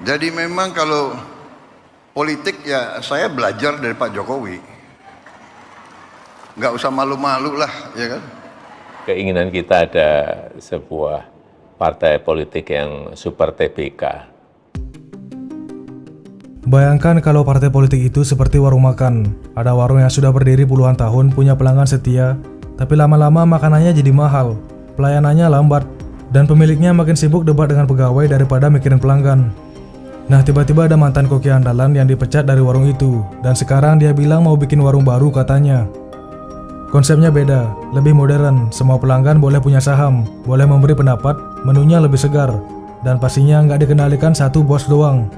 Jadi memang kalau politik ya saya belajar dari Pak Jokowi. Nggak usah malu-malu lah, ya kan? Keinginan kita ada sebuah partai politik yang super TBK. Bayangkan kalau partai politik itu seperti warung makan. Ada warung yang sudah berdiri puluhan tahun, punya pelanggan setia, tapi lama-lama makanannya jadi mahal, pelayanannya lambat, dan pemiliknya makin sibuk debat dengan pegawai daripada mikirin pelanggan. Nah, tiba-tiba ada mantan koki andalan yang dipecat dari warung itu, dan sekarang dia bilang mau bikin warung baru katanya. Konsepnya beda, lebih modern, semua pelanggan boleh punya saham, boleh memberi pendapat, menunya lebih segar, dan pastinya nggak dikendalikan satu bos doang.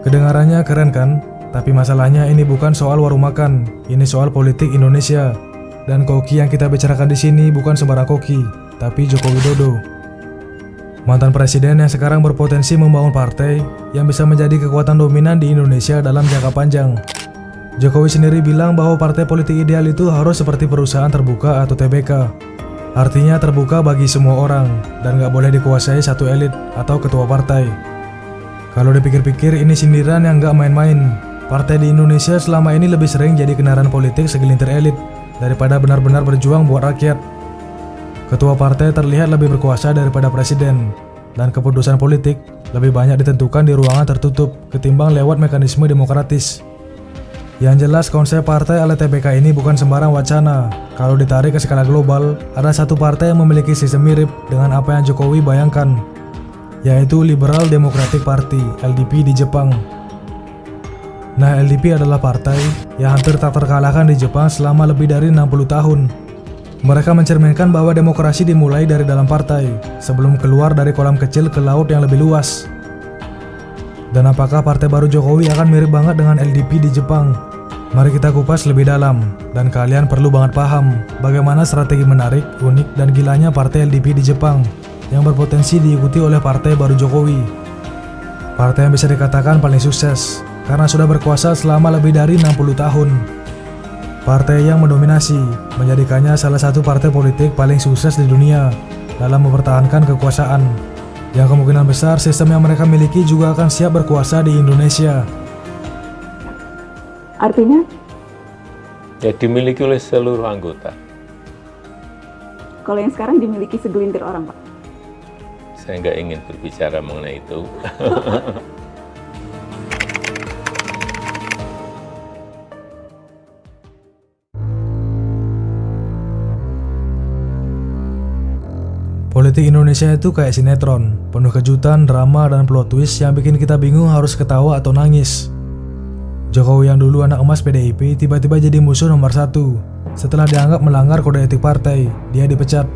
Kedengarannya keren kan? Tapi masalahnya ini bukan soal warung makan, ini soal politik Indonesia. Dan koki yang kita bicarakan di sini bukan sembarang koki, tapi Joko Widodo. Mantan presiden yang sekarang berpotensi membangun partai yang bisa menjadi kekuatan dominan di Indonesia dalam jangka panjang. Jokowi sendiri bilang bahwa partai politik ideal itu harus seperti perusahaan terbuka atau TBK. Artinya terbuka bagi semua orang, dan nggak boleh dikuasai satu elit atau ketua partai. Kalau dipikir-pikir ini sindiran yang nggak main-main. Partai di Indonesia selama ini lebih sering jadi kendaraan politik segelintir elit daripada benar-benar berjuang buat rakyat. Ketua partai terlihat lebih berkuasa daripada presiden, dan keputusan politik lebih banyak ditentukan di ruangan tertutup ketimbang lewat mekanisme demokratis. Yang jelas konsep partai ala TBK ini bukan sembarang wacana. Kalau ditarik ke skala global, ada satu partai yang memiliki sistem mirip dengan apa yang Jokowi bayangkan, yaitu Liberal Democratic Party (LDP) di Jepang. Nah, LDP adalah partai yang hampir tak terkalahkan di Jepang selama lebih dari 60 tahun. Mereka mencerminkan bahwa demokrasi dimulai dari dalam partai, sebelum keluar dari kolam kecil ke laut yang lebih luas. Dan apakah partai baru Jokowi akan mirip banget dengan LDP di Jepang? Mari kita kupas lebih dalam, dan kalian perlu banget paham bagaimana strategi menarik, unik, dan gilanya partai LDP di Jepang yang berpotensi diikuti oleh partai baru Jokowi. Partai yang bisa dikatakan paling sukses karena sudah berkuasa selama lebih dari 60 tahun. Partai yang mendominasi, menjadikannya salah satu partai politik paling sukses di dunia dalam mempertahankan kekuasaan. Yang kemungkinan besar sistem yang mereka miliki juga akan siap berkuasa di Indonesia. Artinya? Ya, dimiliki oleh seluruh anggota. Kalau yang sekarang dimiliki segelintir orang, Pak. Saya nggak ingin berbicara mengenai itu. Politik Indonesia itu kayak sinetron, penuh kejutan, drama, dan plot twist yang bikin kita bingung harus ketawa atau nangis. Jokowi yang dulu anak emas PDIP tiba-tiba jadi musuh nomor satu. Setelah dianggap melanggar kode etik partai, dia dipecat.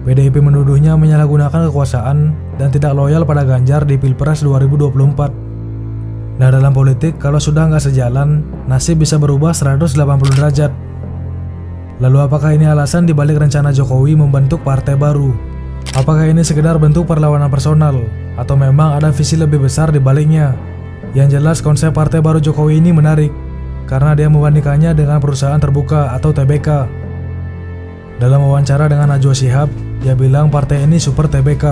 PDIP menuduhnya menyalahgunakan kekuasaan dan tidak loyal pada Ganjar di Pilpres 2024. Nah, dalam politik, kalau sudah nggak sejalan, nasib bisa berubah 180 derajat. Lalu apakah ini alasan dibalik rencana Jokowi membentuk partai baru? Apakah ini sekedar bentuk perlawanan personal, atau memang ada visi lebih besar di baliknya? Yang jelas konsep partai baru Jokowi ini menarik, karena dia membandingkannya dengan perusahaan terbuka atau TBK. Dalam wawancara dengan Najwa Shihab, dia bilang partai ini super TBK,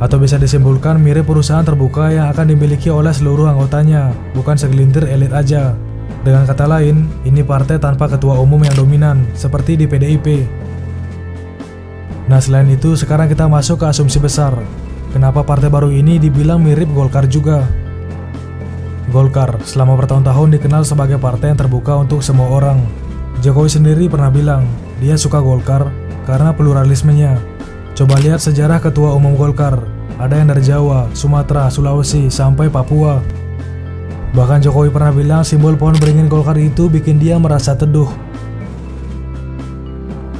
atau bisa disimpulkan mirip perusahaan terbuka yang akan dimiliki oleh seluruh anggotanya, bukan segelintir elit aja. Dengan kata lain, ini partai tanpa ketua umum yang dominan, seperti di PDIP. Nah, selain itu, sekarang kita masuk ke asumsi besar. Kenapa partai baru ini dibilang mirip Golkar juga? Golkar selama bertahun-tahun dikenal sebagai partai yang terbuka untuk semua orang. Jokowi sendiri pernah bilang, dia suka Golkar karena pluralismenya. Coba lihat sejarah ketua umum Golkar. Ada yang dari Jawa, Sumatera, Sulawesi, sampai Papua. Bahkan Jokowi pernah bilang simbol pohon beringin Golkar itu bikin dia merasa teduh.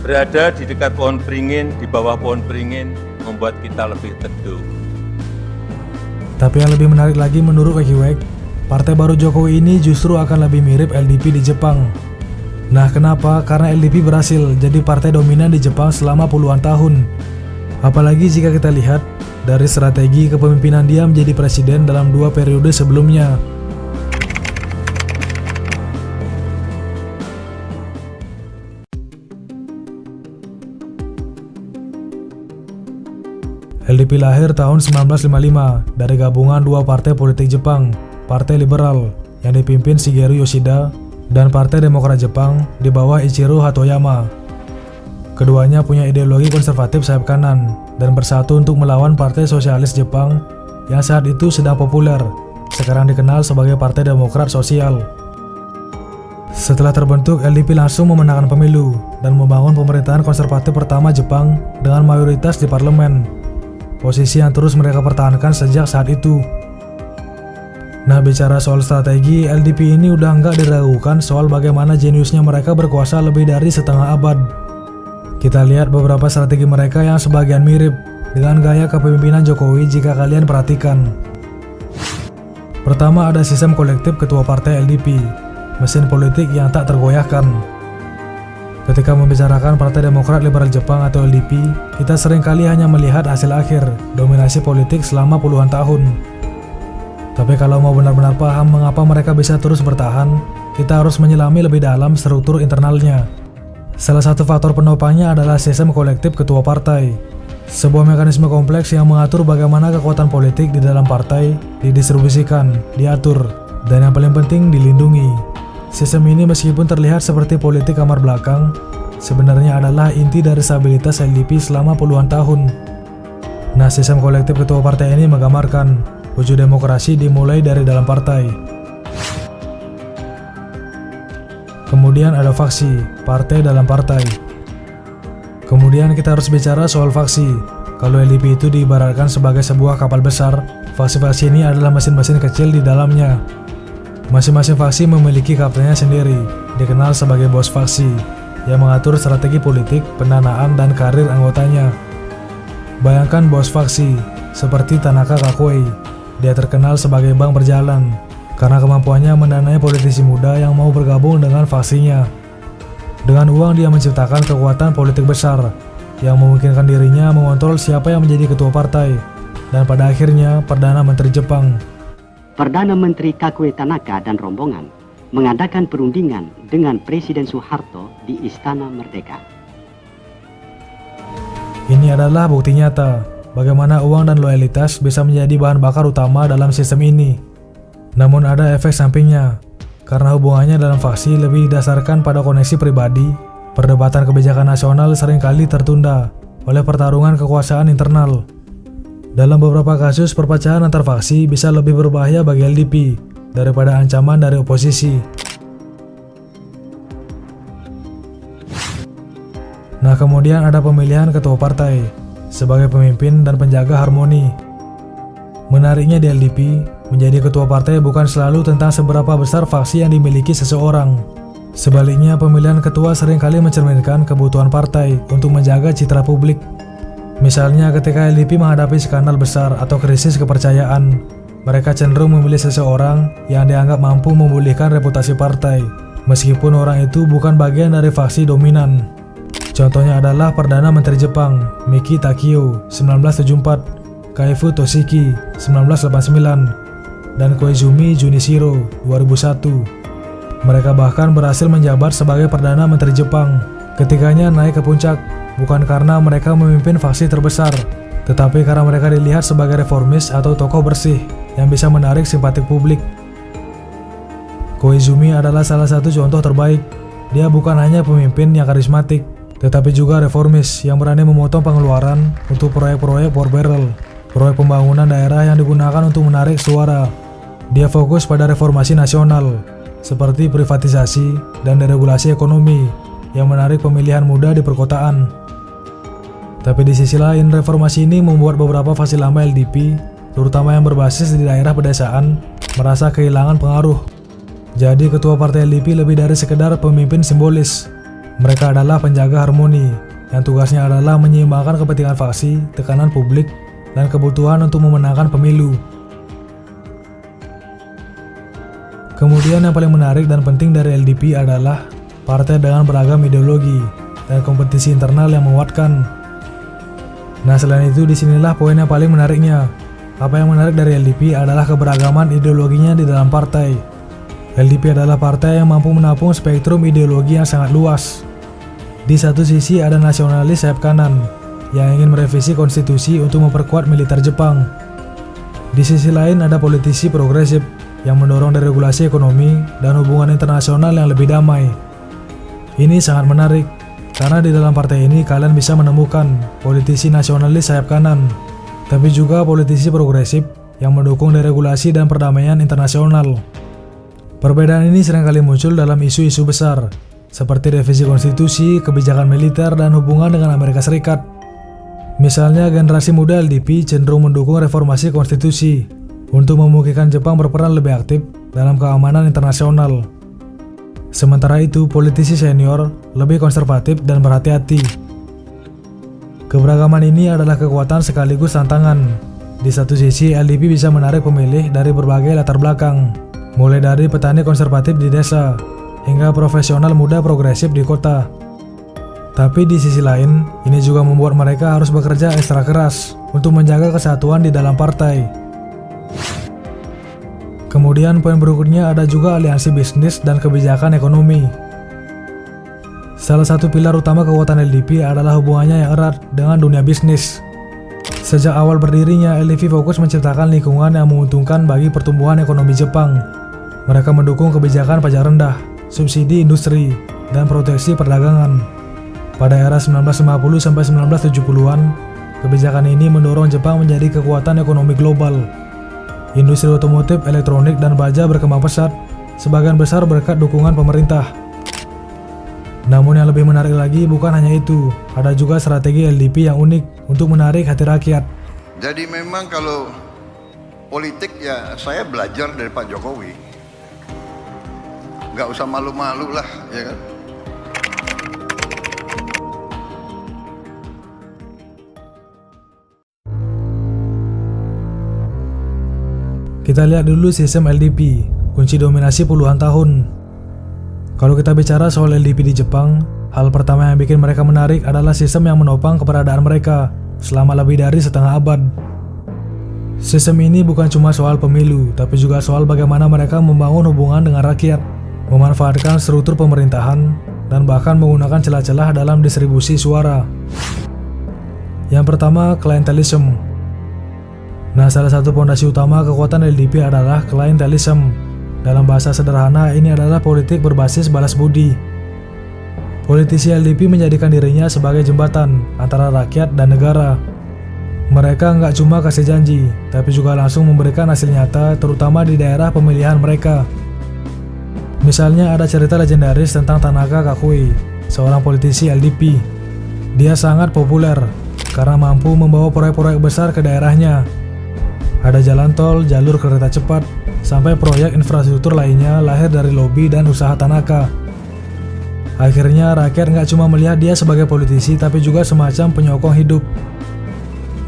Berada di dekat pohon beringin, di bawah pohon beringin, membuat kita lebih teduh. Tapi yang lebih menarik lagi menurut WikiWek, partai baru Jokowi ini justru akan lebih mirip LDP di Jepang. Nah, kenapa? Karena LDP berhasil jadi partai dominan di Jepang selama puluhan tahun. Apalagi jika kita lihat dari strategi kepemimpinan dia menjadi presiden dalam 2 periode sebelumnya. LDP lahir tahun 1955 dari gabungan dua partai politik Jepang, Partai Liberal yang dipimpin Shigeru Yoshida dan Partai Demokrat Jepang di bawah Ichiro Hatoyama. Keduanya punya ideologi konservatif sayap kanan dan bersatu untuk melawan Partai Sosialis Jepang yang saat itu sedang populer, sekarang dikenal sebagai Partai Demokrat Sosial. Setelah terbentuk, LDP langsung memenangkan pemilu dan membangun pemerintahan konservatif pertama Jepang dengan mayoritas di parlemen, posisi yang terus mereka pertahankan sejak saat itu. Nah, bicara soal strategi, LDP ini udah nggak diragukan soal bagaimana jeniusnya mereka berkuasa lebih dari setengah abad. Kita lihat beberapa strategi mereka yang sebagian mirip dengan gaya kepemimpinan Jokowi jika kalian perhatikan. Pertama, ada sistem kolektif ketua partai LDP, mesin politik yang tak tergoyahkan. Ketika membicarakan Partai Demokrat Liberal Jepang atau LDP, kita seringkali hanya melihat hasil akhir, dominasi politik selama puluhan tahun. Tapi kalau mau benar-benar paham mengapa mereka bisa terus bertahan, kita harus menyelami lebih dalam struktur internalnya. Salah satu faktor penopangnya adalah sistem kolektif ketua partai, sebuah mekanisme kompleks yang mengatur bagaimana kekuatan politik di dalam partai didistribusikan, diatur, dan yang paling penting dilindungi. Sistem ini meskipun terlihat seperti politik kamar belakang, sebenarnya adalah inti dari stabilitas LDP selama puluhan tahun. Nah, sistem kolektif ketua partai ini menggambarkan wujud demokrasi dimulai dari dalam partai. Kemudian ada faksi, partai dalam partai. Kemudian kita harus bicara soal faksi. Kalau LDP itu diibaratkan sebagai sebuah kapal besar, faksi-faksi ini adalah mesin-mesin kecil di dalamnya. Masing-masing faksi memiliki kaptennya sendiri, dikenal sebagai bos faksi, yang mengatur strategi politik, pendanaan, dan karir anggotanya. Bayangkan bos faksi, seperti Tanaka Kakuei. Dia terkenal sebagai bank berjalan, karena kemampuannya mendanai politisi muda yang mau bergabung dengan faksinya. Dengan uang dia menciptakan kekuatan politik besar, yang memungkinkan dirinya mengontrol siapa yang menjadi ketua partai, dan pada akhirnya Perdana Menteri Jepang. Perdana Menteri Kakuei Tanaka dan rombongan mengadakan perundingan dengan Presiden Soeharto di Istana Merdeka. Ini adalah bukti nyata bagaimana uang dan loyalitas bisa menjadi bahan bakar utama dalam sistem ini. Namun ada efek sampingnya, karena hubungannya dalam faksi lebih didasarkan pada koneksi pribadi. Perdebatan kebijakan nasional seringkali tertunda oleh pertarungan kekuasaan internal. Dalam beberapa kasus, perpecahan antar faksi bisa lebih berbahaya bagi LDP daripada ancaman dari oposisi. Nah, kemudian ada pemilihan ketua partai sebagai pemimpin dan penjaga harmoni. Menariknya di LDP, menjadi ketua partai bukan selalu tentang seberapa besar faksi yang dimiliki seseorang. Sebaliknya, pemilihan ketua seringkali mencerminkan kebutuhan partai untuk menjaga citra publik. Misalnya ketika LDP menghadapi skandal besar atau krisis kepercayaan, mereka cenderung memilih seseorang yang dianggap mampu memulihkan reputasi partai, meskipun orang itu bukan bagian dari faksi dominan. Contohnya adalah Perdana Menteri Jepang, Miki Takeo, 1974, Kaifu Toshiki, 1989, dan Koizumi Junichiro, 2001. Mereka bahkan berhasil menjabat sebagai Perdana Menteri Jepang. Ketiganya naik ke puncak, bukan karena mereka memimpin faksi terbesar, tetapi karena mereka dilihat sebagai reformis atau tokoh bersih yang bisa menarik simpatik publik. Koizumi adalah salah satu contoh terbaik. Dia bukan hanya pemimpin yang karismatik, tetapi juga reformis yang berani memotong pengeluaran untuk proyek-proyek war barrel, proyek pembangunan daerah yang digunakan untuk menarik suara. Dia fokus pada reformasi nasional, seperti privatisasi dan deregulasi ekonomi yang menarik pemilihan muda di perkotaan. Tapi di sisi lain, reformasi ini membuat beberapa faksi lama LDP, terutama yang berbasis di daerah pedesaan, merasa kehilangan pengaruh. Jadi ketua partai LDP lebih dari sekedar pemimpin simbolis. Mereka adalah penjaga harmoni, yang tugasnya adalah menyeimbangkan kepentingan faksi, tekanan publik, dan kebutuhan untuk memenangkan pemilu. Kemudian yang paling menarik dan penting dari LDP adalah partai dengan beragam ideologi dan kompetisi internal yang menguatkan. Nah, selain itu disinilah poin yang paling menariknya. Apa yang menarik dari LDP adalah keberagaman ideologinya di dalam partai. LDP adalah partai yang mampu menampung spektrum ideologi yang sangat luas. Di satu sisi ada nasionalis sayap kanan yang ingin merevisi konstitusi untuk memperkuat militer Jepang. Di sisi lain ada politisi progresif yang mendorong deregulasi ekonomi dan hubungan internasional yang lebih damai. Ini sangat menarik, karena di dalam partai ini kalian bisa menemukan politisi nasionalis sayap kanan, tapi juga politisi progresif yang mendukung deregulasi dan perdamaian internasional. Perbedaan ini seringkali muncul dalam isu-isu besar, seperti revisi konstitusi, kebijakan militer, dan hubungan dengan Amerika Serikat. Misalnya, generasi muda LDP cenderung mendukung reformasi konstitusi untuk memungkinkan Jepang berperan lebih aktif dalam keamanan internasional. Sementara itu, politisi senior lebih konservatif dan berhati-hati. Keberagaman ini adalah kekuatan sekaligus tantangan. Di satu sisi, LDP bisa menarik pemilih dari berbagai latar belakang, mulai dari petani konservatif di desa hingga profesional muda progresif di kota. Tapi di sisi lain, ini juga membuat mereka harus bekerja ekstra keras untuk menjaga kesatuan di dalam partai. Kemudian poin berikutnya ada juga aliansi bisnis dan kebijakan ekonomi. Salah satu pilar utama kekuatan LDP adalah hubungannya yang erat dengan dunia bisnis. Sejak awal berdirinya, LDP fokus menciptakan lingkungan yang menguntungkan bagi pertumbuhan ekonomi Jepang. Mereka mendukung kebijakan pajak rendah, subsidi industri, dan proteksi perdagangan. Pada era 1950 sampai 1970-an, kebijakan ini mendorong Jepang menjadi kekuatan ekonomi global. Industri otomotif, elektronik, dan baja berkembang pesat, sebagian besar berkat dukungan pemerintah. Namun yang lebih menarik lagi bukan hanya itu, ada juga strategi LDP yang unik untuk menarik hati rakyat. Jadi memang kalau politik ya saya belajar dari Pak Jokowi. Nggak usah malu-malu lah, ya kan? Kita lihat dulu sistem LDP, kunci dominasi puluhan tahun. Kalau kita bicara soal LDP di Jepang, hal pertama yang bikin mereka menarik adalah sistem yang menopang keberadaan mereka selama lebih dari setengah abad. Sistem ini bukan cuma soal pemilu, tapi juga soal bagaimana mereka membangun hubungan dengan rakyat, memanfaatkan struktur pemerintahan, dan bahkan menggunakan celah-celah dalam distribusi suara. Yang pertama, klientelisme. Nah, salah satu fondasi utama kekuatan LDP adalah klientelisme. Dalam bahasa sederhana, ini adalah politik berbasis balas budi. Politisi LDP menjadikan dirinya sebagai jembatan antara rakyat dan negara. Mereka nggak cuma kasih janji, tapi juga langsung memberikan hasil nyata, terutama di daerah pemilihan mereka. Misalnya ada cerita legendaris tentang Tanaka Kakui, seorang politisi LDP. Dia sangat populer karena mampu membawa proyek-proyek besar ke daerahnya. Ada jalan tol, jalur kereta cepat, sampai proyek infrastruktur lainnya lahir dari lobi dan usaha Tanaka. Akhirnya rakyat nggak cuma melihat dia sebagai politisi, tapi juga semacam penyokong hidup.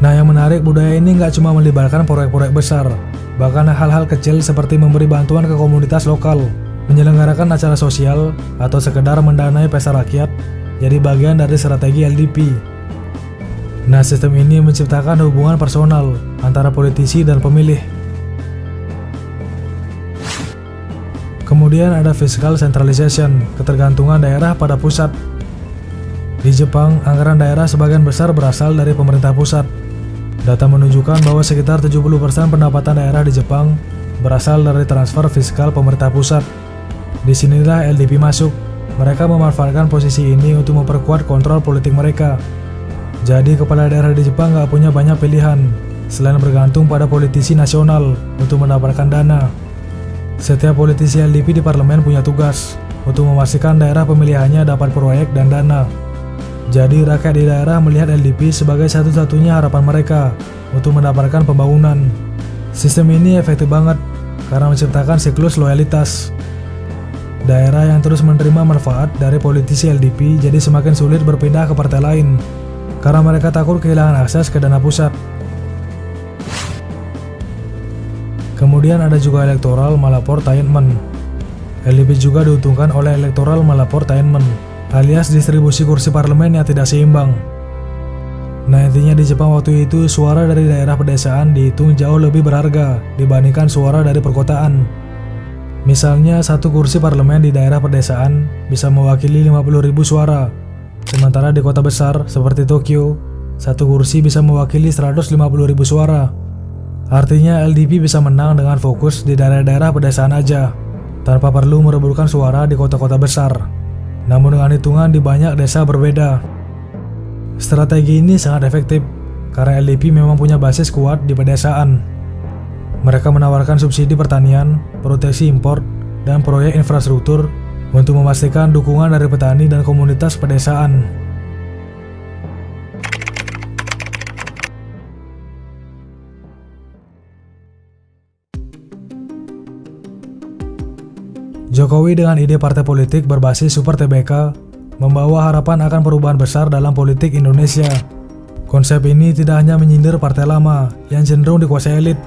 Nah, yang menarik, budaya ini nggak cuma melibatkan proyek-proyek besar, bahkan hal-hal kecil seperti memberi bantuan ke komunitas lokal, menyelenggarakan acara sosial, atau sekedar mendanai pesta rakyat, jadi bagian dari strategi LDP. Nah, sistem ini menciptakan hubungan personal antara politisi dan pemilih. Kemudian ada fiscal centralization, ketergantungan daerah pada pusat. Di Jepang, anggaran daerah sebagian besar berasal dari pemerintah pusat. Data menunjukkan bahwa sekitar 70% pendapatan daerah di Jepang berasal dari transfer fiskal pemerintah pusat. Disinilah LDP masuk. Mereka memanfaatkan posisi ini untuk memperkuat kontrol politik mereka. Jadi kepala daerah di Jepang nggak punya banyak pilihan selain bergantung pada politisi nasional untuk mendapatkan dana. Setiap politisi LDP di parlemen punya tugas untuk memastikan daerah pemilihannya dapat proyek dan dana. Jadi rakyat di daerah melihat LDP sebagai satu-satunya harapan mereka untuk mendapatkan pembangunan. Sistem ini efektif banget karena menciptakan siklus loyalitas. Daerah yang terus menerima manfaat dari politisi LDP jadi semakin sulit berpindah ke partai lain karena mereka takut kehilangan akses ke dana pusat. Kemudian ada juga electoral malapportainment. LDP juga diuntungkan oleh electoral malapportainment, alias distribusi kursi parlemen yang tidak seimbang. Nah, intinya di Jepang waktu itu suara dari daerah pedesaan dihitung jauh lebih berharga dibandingkan suara dari perkotaan. Misalnya satu kursi parlemen di daerah pedesaan bisa mewakili 50.000 suara, sementara di kota besar seperti Tokyo Satu kursi bisa mewakili 150.000 suara. Artinya LDP bisa menang dengan fokus di daerah-daerah pedesaan aja, tanpa perlu merebutkan suara di kota-kota besar. Namun dengan hitungan di banyak desa berbeda. Strategi ini sangat efektif, karena LDP memang punya basis kuat di pedesaan. Mereka menawarkan subsidi pertanian, proteksi impor, dan proyek infrastruktur untuk memastikan dukungan dari petani dan komunitas pedesaan. Jokowi dengan ide partai politik berbasis Super TBK membawa harapan akan perubahan besar dalam politik Indonesia. Konsep ini tidak hanya menyindir partai lama yang cenderung dikuasai elit,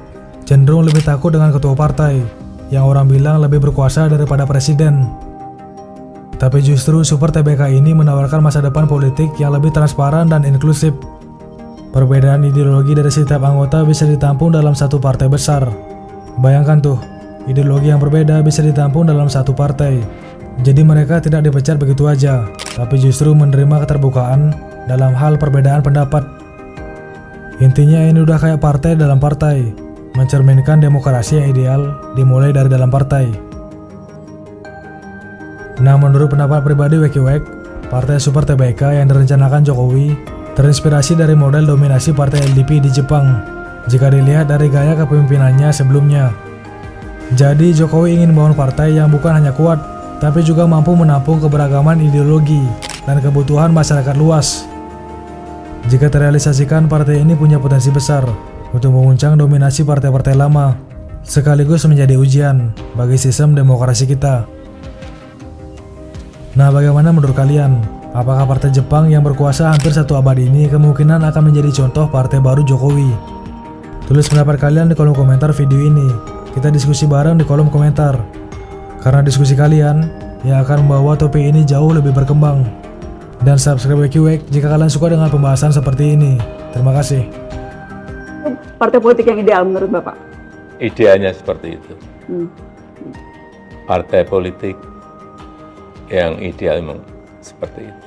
cenderung lebih takut dengan ketua partai yang orang bilang lebih berkuasa daripada presiden. Tapi justru Super TBK ini menawarkan masa depan politik yang lebih transparan dan inklusif. Perbedaan ideologi dari setiap anggota bisa ditampung dalam satu partai besar. Bayangkan tuh, ideologi yang berbeda bisa ditampung dalam satu partai. Jadi mereka tidak dipecat begitu aja, tapi justru menerima keterbukaan dalam hal perbedaan pendapat. Intinya ini udah kayak partai dalam partai, mencerminkan demokrasi yang ideal dimulai dari dalam partai. Nah, menurut pendapat pribadi Wekiwek, partai Super TBK yang direncanakan Jokowi terinspirasi dari model dominasi partai LDP di Jepang, jika dilihat dari gaya kepemimpinannya sebelumnya. Jadi Jokowi ingin membangun partai yang bukan hanya kuat, tapi juga mampu menampung keberagaman ideologi dan kebutuhan masyarakat luas. Jika terrealisasikan, partai ini punya potensi besar untuk menguncang dominasi partai-partai lama, sekaligus menjadi ujian bagi sistem demokrasi kita. Nah, bagaimana menurut kalian? Apakah partai Jepang yang berkuasa hampir 1 abad ini kemungkinan akan menjadi contoh partai baru Jokowi? Tulis pendapat kalian di kolom komentar video ini. Kita diskusi bareng di kolom komentar. Karena diskusi kalian yang akan membawa topik ini jauh lebih berkembang. Dan subscribe Wekiwek jika kalian suka dengan pembahasan seperti ini. Terima kasih. Partai politik yang ideal menurut Bapak? Idealnya seperti itu. Partai politik yang ideal memang seperti itu.